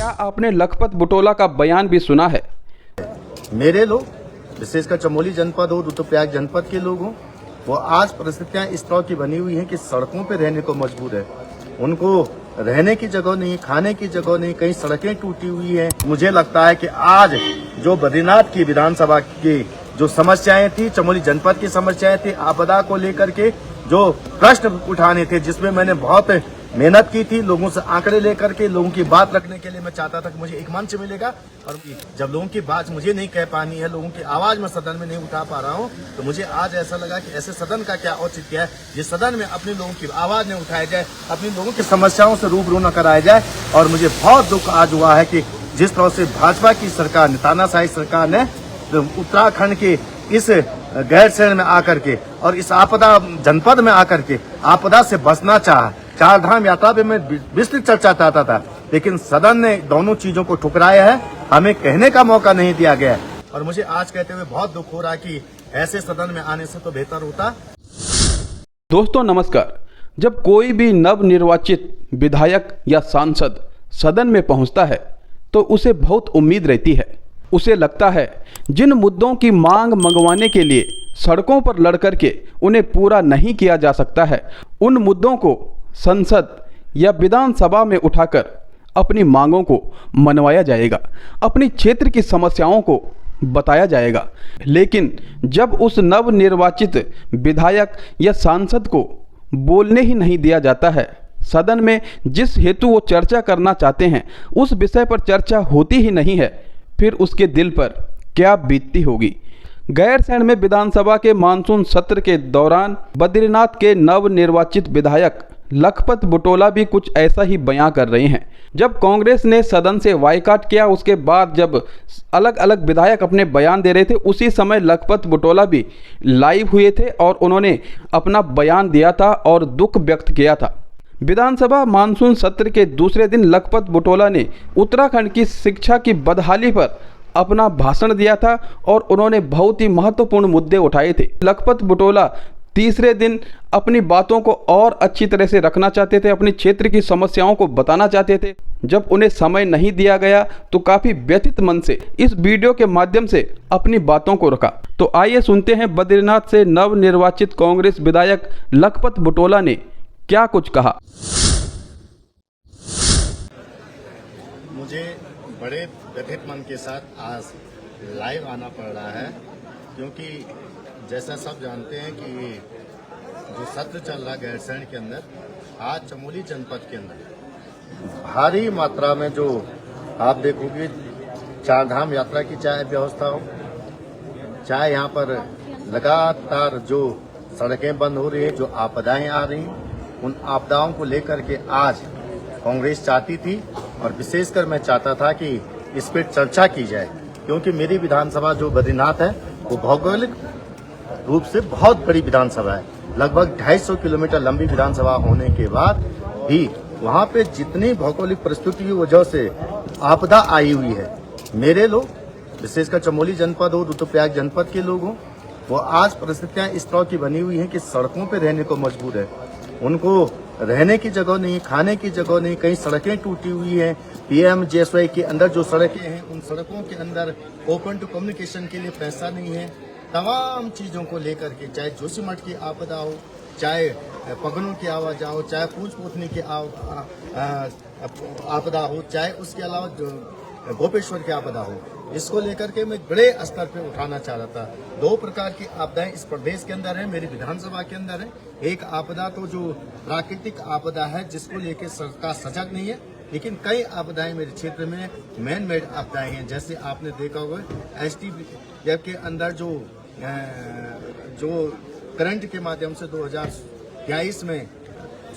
क्या आपने लखपत बुटोला का बयान भी सुना है? मेरे लोग, विशेषकर चमोली जनपद हो, रुद्रप्रयाग जनपद के लोग हों, वो आज परिस्थितियां इस तरह की बनी हुई हैं कि सड़कों पे रहने को मजबूर है। उनको रहने की जगह नहीं, खाने की जगह नहीं, कई सड़कें टूटी हुई हैं। मुझे लगता है कि आज जो बद्रीनाथ की विधानसभा की जो समस्याएं थी, चमोली जनपद की समस्याएं थी, आपदा को लेकर के जो प्रश्न उठाने थे, जिसमें मैंने बहुत मेहनत की थी, लोगों से आंकड़े लेकर के लोगों की बात रखने के लिए मैं चाहता था कि मुझे एक मंच मिलेगा। और जब लोगों की बात मुझे नहीं कह पानी है, लोगों की आवाज मैं सदन में नहीं उठा पा रहा हूं, तो मुझे आज ऐसा लगा कि ऐसे सदन का क्या औचित्य है जिस सदन में अपने लोगों की आवाज नहीं उठाई जाए, अपने लोगों की समस्याओं से रूबरू न कराया जाए। और मुझे बहुत दुख आज हुआ है कि जिस तरह से भाजपा की सरकार ने, तानाशाही सरकार ने उत्तराखंड के इस गैरसैंण में आकर के और इस आपदा जनपद में आकर के आपदा से बचना चाहा। चार धाम यात्रा पे मैं विस्तृत चर्चा चाहता था, लेकिन सदन ने दोनों चीजों को ठुकराया है, हमें कहने का मौका नहीं दिया गया है। और मुझे आज कहते हुए बहुत दुख हो रहा है कि ऐसे सदन में आने से तो बेहतर होता। दोस्तों नमस्कार। जब कोई भी नवनिर्वाचित विधायक या सांसद सदन में पहुंचता है तो उसे बहुत उम्मीद रहती है। उसे लगता है जिन मुद्दों की मांग मंगवाने के लिए सड़कों पर लड़ करके उन्हें पूरा नहीं किया जा सकता है, उन मुद्दों को संसद या विधानसभा में उठाकर अपनी मांगों को मनवाया जाएगा, अपनी क्षेत्र की समस्याओं को बताया जाएगा। लेकिन जब उस नवनिर्वाचित विधायक या सांसद को बोलने ही नहीं दिया जाता है, सदन में जिस हेतु वो चर्चा करना चाहते हैं उस विषय पर चर्चा होती ही नहीं है, फिर उसके दिल पर क्या बीतती होगी। गैरसैंण में विधानसभा के मानसून सत्र के दौरान बद्रीनाथ के नवनिर्वाचित विधायक लखपत बुटोला भी कुछ ऐसा ही बयां कर रहे हैं। जब कांग्रेस ने सदन से बायकॉट किया, उसके बाद जब अलग अलग विधायक अपने बयान दे रहे थे, उसी समय लखपत बुटोला भी लाइव हुए थे और उन्होंने अपना बयान दिया था और दुख व्यक्त किया था। विधानसभा मानसून सत्र के दूसरे दिन लखपत बुटोला ने उत्तराखंड की शिक्षा की बदहाली पर अपना भाषण दिया था और उन्होंने बहुत ही महत्वपूर्ण मुद्दे उठाए थे। लखपत बुटोला तीसरे दिन अपनी बातों को और अच्छी तरह से रखना चाहते थे, अपनी क्षेत्र की समस्याओं को बताना चाहते थे। जब उन्हें समय नहीं दिया गया तो काफ़ी व्यथित मन से इस वीडियो के माध्यम से अपनी बातों को रखा। तो आइए सुनते हैं बद्रीनाथ से नवनिर्वाचित कांग्रेस विधायक लखपत बुटोला ने क्या कुछ कहा। मुझे बड़े व्यथित मन के साथ आज लाइव आना पड़ रहा है, क्योंकि जैसा सब जानते हैं कि जो सत्र चल रहा है गैरसैंण के अंदर, आज चमोली जनपद के अंदर भारी मात्रा में जो आप देखोगे चार धाम यात्रा की चाहे व्यवस्था हो, चाहे यहाँ पर लगातार जो सड़कें बंद हो रही है, जो आपदाएं आ रही हैं, उन आपदाओं को लेकर के आज कांग्रेस चाहती थी और विशेषकर मैं चाहता था कि इस पर चर्चा की जाए, क्योंकि मेरी विधानसभा जो बद्रीनाथ है वो भौगोलिक रूप से बहुत बड़ी विधानसभा है। लगभग 250 किलोमीटर लंबी विधानसभा होने के बाद भी वहाँ पे जितनी भौगोलिक परिस्थिति की वजह से आपदा आई हुई है, मेरे लोग, विशेषकर चमोली जनपद हो, रुद्रप्रयाग जनपद के लोग हों, वो आज परिस्थितियां इस तरह की बनी हुई हैं कि सड़कों पे रहने को मजबूर है। उनको रहने की जगह नहीं, खाने की जगह नहीं, कई सड़कें टूटी हुई हैं। PMGSY के अंदर जो सड़कें हैं, उन सड़कों के अंदर ओपन टू कम्युनिकेशन के लिए पैसा नहीं है। तमाम चीज़ों को लेकर के, चाहे जोशीमठ की आपदा हो, चाहे पगनों की आवाज हो, चाहे पूछ पोथनी की आपदा हो, चाहे उसके अलावा गोपेश्वर की आपदा हो, इसको लेकर के मैं बड़े स्तर पे उठाना चाह रहा था। दो प्रकार की आपदाएं इस प्रदेश के अंदर है, मेरी विधानसभा के अंदर है। एक आपदा तो जो प्राकृतिक आपदा है, जिसको लेकर सरकार सजग नहीं है, लेकिन कई आपदाएं मेरे क्षेत्र में मैन मेड आपदाएं हैं। जैसे आपने देखा होगा STF के अंदर जो करंट के माध्यम से 2023 में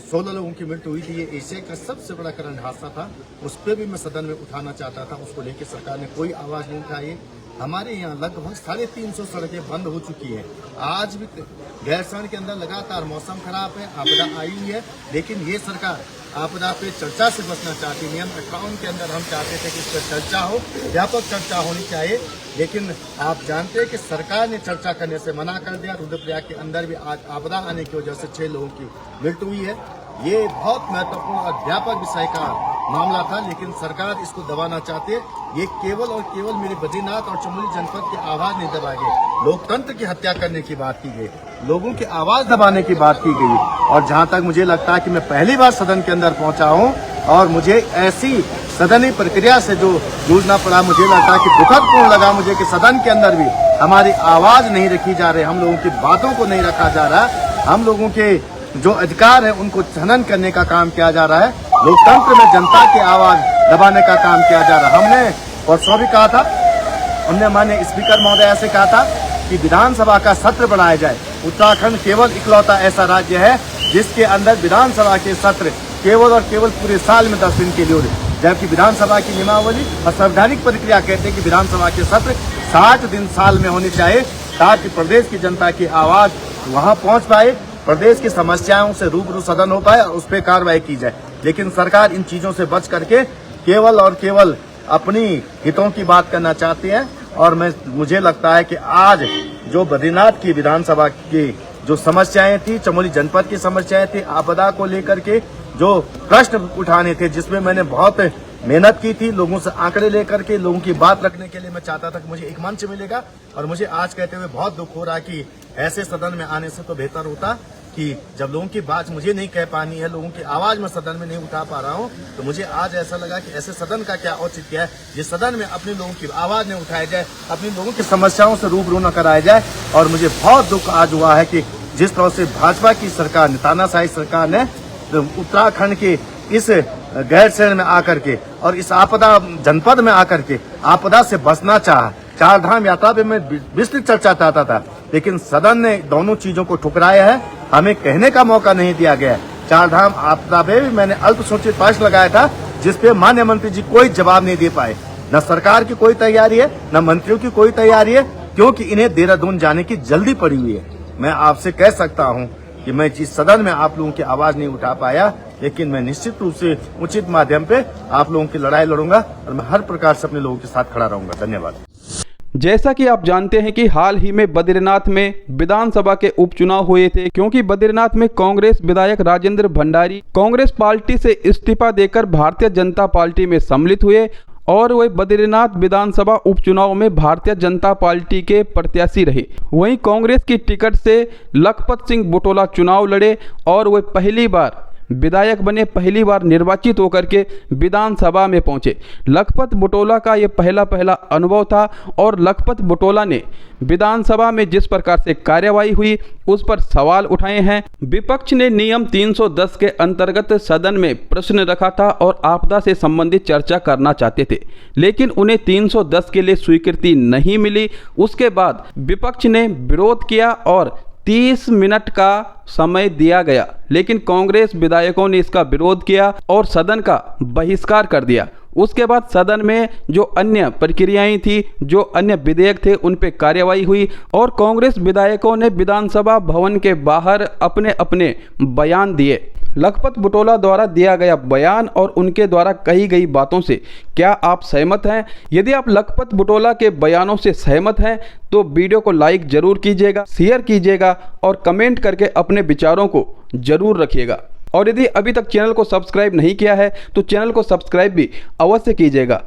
16 लोगों की मृत्यु हुई थी, ये एशिया का सबसे बड़ा करंट हादसा था। उस पर भी मैं सदन में उठाना चाहता था, उसको लेकर सरकार ने कोई आवाज नहीं उठाई। हमारे यहाँ लगभग 350 सड़कें बंद हो चुकी हैं। आज भी गैरसैंण के अंदर लगातार मौसम खराब है, आपदा आई हुई है, लेकिन ये सरकार आपदा पे चर्चा से बचना चाहती। नियम 58 के अंदर हम चाहते थे कि इस पर चर्चा हो, व्यापक चर्चा होनी चाहिए, लेकिन आप जानते हैं कि सरकार ने चर्चा करने से मना कर दिया। रुद्रप्रयाग के अंदर भी आज आपदा आने की वजह से 6 लोगों की मृत्यु हुई है। ये बहुत महत्वपूर्ण और व्यापक विषय का मामला था, लेकिन सरकार इसको दबाना चाहती है। ये केवल और केवल मेरे बद्रीनाथ और चमोली जनपद की आवाज नहीं दबाई गई, लोकतंत्र की हत्या करने की बात की गई, लोगों की आवाज दबाने की बात की गई। और जहां तक मुझे लगता है कि मैं पहली बार सदन के अंदर पहुंचा हूं और मुझे ऐसी सदनी प्रक्रिया से जो जूझना पड़ा, मुझे लगता है कि दुखदपूर्ण लगा मुझे कि सदन के अंदर भी हमारी आवाज नहीं रखी जा रही, हम लोगों की बातों को नहीं रखा जा रहा, हम लोगों के जो अधिकार है उनको हनन करने का काम किया जा रहा है, लोकतंत्र में जनता की आवाज दबाने का काम किया जा रहा है। हमने परसों भी कहा था, हमने माननीय स्पीकर महोदय से कहा था कि विधानसभा का सत्र बढ़ाया जाए। उत्तराखंड केवल इकलौता ऐसा राज्य है जिसके अंदर विधानसभा के सत्र केवल और केवल पूरे साल में 10 दिन के लिए होते, जबकि विधानसभा की नियमावली और संवैधानिक प्रक्रिया कहते हैं कि विधानसभा के सत्र 60 दिन साल में होने चाहिए, ताकि प्रदेश की जनता की आवाज वहां पहुंच पाए, प्रदेश की समस्याओं से रूबरू सदन हो पाए और उस पर कार्रवाई की जाए। लेकिन सरकार इन चीजों से बच करके केवल और केवल अपनी हितों की बात करना चाहती है। और मुझे लगता है कि आज जो बद्रीनाथ की विधानसभा की जो समस्याएं थी, चमोली जनपद की समस्याएं थी, आपदा को लेकर के जो प्रश्न उठाने थे, जिसमें मैंने बहुत मेहनत की थी, लोगों से आंकड़े लेकर के लोगों की बात रखने के लिए मैं चाहता था कि मुझे एक मंच मिलेगा। और मुझे आज कहते हुए बहुत दुख हो रहा कि ऐसे सदन में आने से तो बेहतर होता कि जब लोगों की बात मुझे नहीं कह पानी है, लोगों की आवाज मैं सदन में नहीं उठा पा रहा हूं, तो मुझे आज ऐसा लगा कि ऐसे सदन का क्या औचित्य है जिस सदन में अपने लोगों की आवाज नहीं उठाई जाए, अपने लोगों की समस्याओं से रूबरू न कराया जाए। और मुझे बहुत दुख आज हुआ है कि जिस तरह से भाजपा की सरकार ने, तानाशाही सरकार ने उत्तराखंड के इस गैरसैंण में आकर के और इस आपदा जनपद में आकर के आपदा से बचना चाहा। 4 धाम यात्रा पे मैं विस्तृत चर्चा चाहता था, लेकिन सदन ने दोनों चीजों को ठुकराया है, हमें कहने का मौका नहीं दिया गया है। 4 धाम आपदा पे भी मैंने अल्पसूचित प्रश्न लगाया था, जिसपे माननीय मंत्री जी कोई जवाब नहीं दे पाए। न सरकार की कोई तैयारी है, न मंत्रियों की कोई तैयारी है, क्योंकि इन्हें देहरादून जाने की जल्दी पड़ी हुई है। मैं आपसे कह सकता हूं कि मैं जिस सदन में आप लोगों की आवाज नहीं उठा पाया, लेकिन मैं निश्चित रूप से उचित माध्यम पे आप लोगों की लड़ाई लड़ूंगा और मैं हर प्रकार से अपने लोगों के साथ खड़ा रहूंगा। धन्यवाद। जैसा कि आप जानते हैं कि हाल ही में बद्रीनाथ में विधानसभा के उपचुनाव हुए थे, क्योंकि बद्रीनाथ में कांग्रेस विधायक राजेंद्र भंडारी कांग्रेस पार्टी से इस्तीफा देकर भारतीय जनता पार्टी में सम्मिलित हुए और वे बद्रीनाथ विधानसभा उपचुनाव में भारतीय जनता पार्टी के प्रत्याशी रहे। वहीं कांग्रेस की टिकट से लखपत सिंह बुटोला चुनाव लड़े और वे पहली बार विधायक बने, पहली बार निर्वाचित होकर के विधानसभा में पहुंचे। लखपत बुटोला का ये पहला अनुभव था और लखपत बुटोला ने विधानसभा में जिस प्रकार से कार्यवाही हुई उस पर सवाल उठाए हैं। विपक्ष ने नियम 310 के अंतर्गत सदन में प्रश्न रखा था और आपदा से संबंधित चर्चा करना चाहते थे, लेकिन उन्हें 310 के लिए स्वीकृति नहीं मिली। उसके बाद विपक्ष ने विरोध किया और 30 मिनट का समय दिया गया, लेकिन कांग्रेस विधायकों ने इसका विरोध किया और सदन का बहिष्कार कर दिया। उसके बाद सदन में जो अन्य प्रक्रियाएं थी, जो अन्य विधेयक थे, उन पे कार्यवाही हुई और कांग्रेस विधायकों ने विधानसभा भवन के बाहर अपने अपने बयान दिए। लखपत बुटोला द्वारा दिया गया बयान और उनके द्वारा कही गई बातों से क्या आप सहमत हैं? यदि आप लखपत बुटोला के बयानों से सहमत हैं तो वीडियो को लाइक जरूर कीजिएगा, शेयर कीजिएगा और कमेंट करके अपने विचारों को जरूर रखिएगा। और यदि अभी तक चैनल को सब्सक्राइब नहीं किया है तो चैनल को सब्सक्राइब भी अवश्य कीजिएगा।